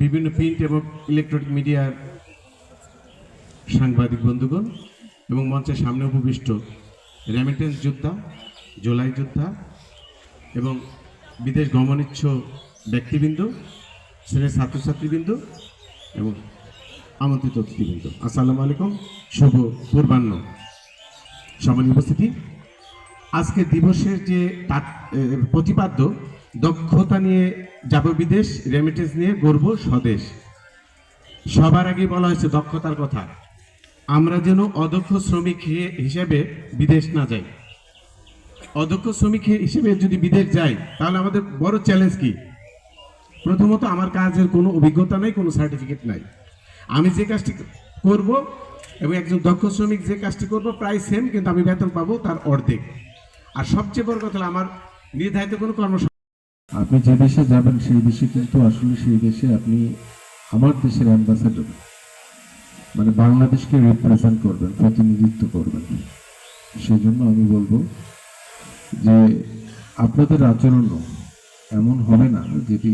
বিভিন্ন প্রিন্ট এবং ইলেকট্রনিক মিডিয়ার সাংবাদিক বন্ধুগণ এবং মঞ্চের সামনে উপবিষ্ট রেমিটেন্স যোদ্ধা, জুলাই যোদ্ধা এবং বিদেশ গমনিচ্ছ ব্যক্তিবৃন্দ, শ্রেণীর ছাত্রছাত্রীবৃন্দ এবং আমন্ত্রিত অতিথিবৃন্দ, আসসালামু আলাইকুম। শুভ পূর্বাহ্ন। সম্মানীয় উপস্থিতি, আজকে দিবসের যে প্রতিপাদ্য দক্ষতা নিয়ে যাব বিদেশ, রেমিটেন্স নিয়ে গর্ব স্বদেশ। সবার আগে বলা হয়েছে দক্ষতার কথা। আমরা যেন অদক্ষ শ্রমিক হিসেবে বিদেশ না যাই। অদক্ষ শ্রমিক হিসেবে যদি বিদেশ যাই তাহলে আমাদের বড় চ্যালেঞ্জ কি? প্রথমত, আমার কাজের কোনো অভিজ্ঞতা নাই, কোনো সার্টিফিকেট নাই। আমি যে কাজটি করব এবং একজন দক্ষ শ্রমিক যে কাজটি করব প্রায় সেম, কিন্তু আমি বেতন পাবো তার অর্ধেক। আর সবচেয়ে বড় কথা, আমার নির্ধারিত কোনো কর্মসংস্থান। আপনি যে দেশে যাবেন সেই দেশে কিন্তু আসলে সেই দেশে আপনি আমার দেশের অ্যাম্বাসেডর, মানে বাংলাদেশকে রিপ্রেজেন্ট করবেন, প্রতিনিধিত্ব করবেন। সেই জন্য আমি বলবো যে আপনাদের আচরণও এমন হবে না যেটি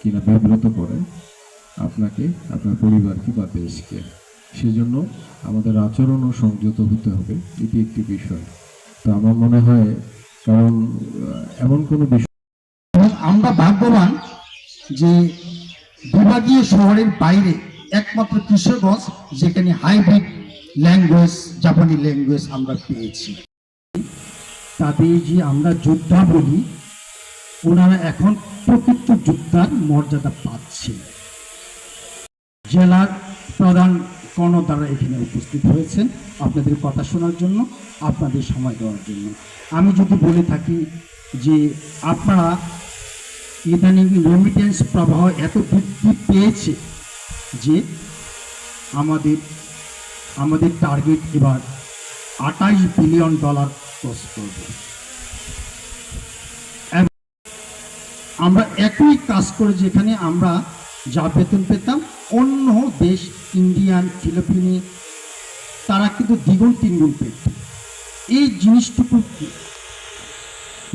কিনা বিব্রত করে আপনাকে, আপনার পরিবারকে বা দেশকে। সেজন্য আমাদের আচরণও সংযত হতে হবে, এটি একটি বিষয়। তো আমার মনে হয়, কারণ এমন কোনো বিষয়, আমরা ভাগ্যবান যে বিভাগীয় শহরের বাইরে একমাত্র কিশোরগঞ্জ যেখানে হাইব্রিড ল্যাঙ্গুয়েজ, জাপানি ল্যাঙ্গুয়েজ আমরা পেয়েছি। তাদের যে আমরা যোদ্ধা বলি, ওনারা এখন প্রকৃত যোদ্ধার মর্যাদা পাচ্ছে। জেলার প্রধান কর্ণধারা এখানে উপস্থিত হয়েছেন আপনাদের কথা শোনার জন্য, আপনাদের সময় দেওয়ার জন্য। আমি যদি বলে থাকি যে আপনারা ইদানিং রেমিটেন্স প্রবাহ এত বৃদ্ধি পেয়েছে যে আমাদের টার্গেট এবার $28 বিলিয়ন ক্রস করবে। আমরা একই কাজ করে যেখানে আমরা যা বেতন পেতাম, অন্য দেশ ইন্ডিয়ান, ফিলিপিনি তারা কিন্তু দ্বিগুণ তিনগুণ পেত। এই জিনিসটুকু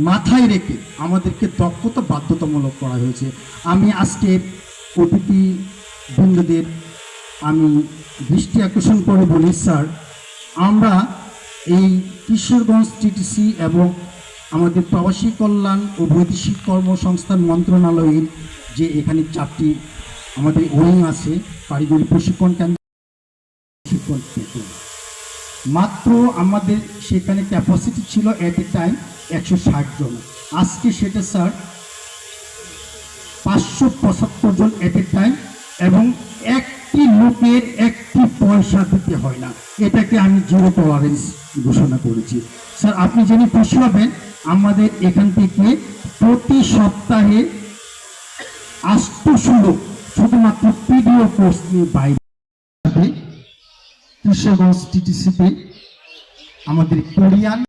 মাথায় রেখে আমাদেরকে দক্ষতা বাধ্যতামূলক করা হয়েছে। আমি আজকের অতিথি বৃন্দদের আমি দৃষ্টি আকর্ষণ করে বলি, স্যার, আমরা এই কিশোরগঞ্জ টিটিসি এবং আমাদের প্রবাসী কল্যাণ ও বৈদেশিক কর্মসংস্থান মন্ত্রণালয়ের যে এখানে 4টি আমাদের উইং আছে, কারিগরি প্রশিক্ষণ কেন্দ্র, প্রশিক্ষণ কেন্দ্র, মাত্র আমাদের সেখানে ক্যাপাসিটি ছিল এট এ টাইম 160 জন। আজকে সেটা স্যার 575 জন এট এ টাইম, এবং একটি লোকের একটি পয়সা দিতে হয় না। এটাকে আমি জিরো টলারেন্স ঘোষণা করেছি। স্যার, আপনি জেনে খুশি হবেন, আমাদের এখান থেকে প্রতি সপ্তাহে 800 লোক শুধুমাত্র পিডিও কোর্স নিয়ে বাইরে কিশোরগঞ্জ টিটিসিতে আমাদের কোরিয়ান